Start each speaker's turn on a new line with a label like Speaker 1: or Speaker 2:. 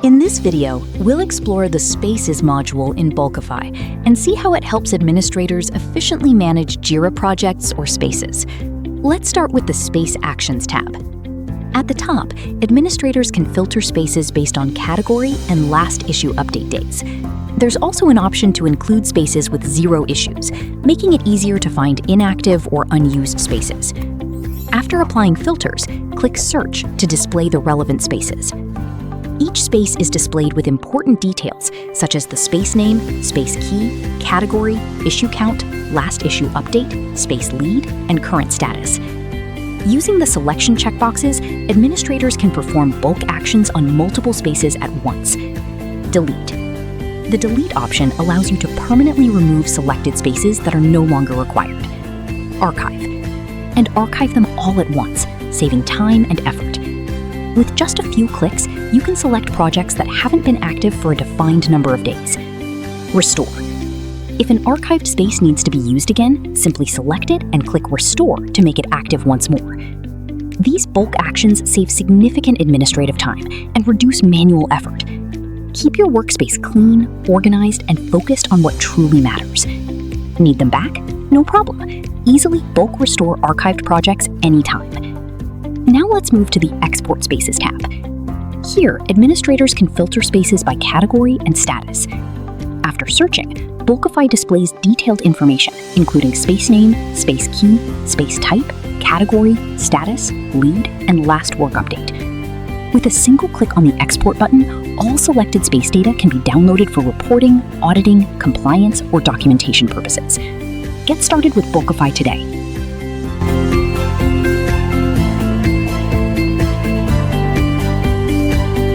Speaker 1: In this video, we'll explore the Spaces module in Bulkify and see how it helps administrators efficiently manage Jira projects or spaces. Let's start with the Space Actions tab. At the top, administrators can filter spaces based on category and last issue update dates. There's also an option to include spaces with 0 issues, making it easier to find inactive or unused spaces. After applying filters, click Search to display the relevant spaces. Each space is displayed with important details, such as the space name, space key, category, issue count, last issue update, space lead, and current status. Using the selection checkboxes, administrators can perform bulk actions on multiple spaces at once. Delete. The Delete option allows you to permanently remove selected spaces that are no longer required. Archive. And archive them all at once, saving time and effort. With just a few clicks, you can select projects that haven't been active for a defined number of days. Restore. If an archived space needs to be used again, simply select it and click Restore to make it active once more. These bulk actions save significant administrative time and reduce manual effort. Keep your workspace clean, organized, and focused on what truly matters. Need them back? No problem. Easily bulk restore archived projects anytime. Now let's move to the Export Spaces tab. Here, administrators can filter spaces by category and status. After searching, Bulkify displays detailed information, including space name, space key, space type, category, status, lead, and last work update. With a single click on the Export button, all selected space data can be downloaded for reporting, auditing, compliance, or documentation purposes. Get started with Bulkify today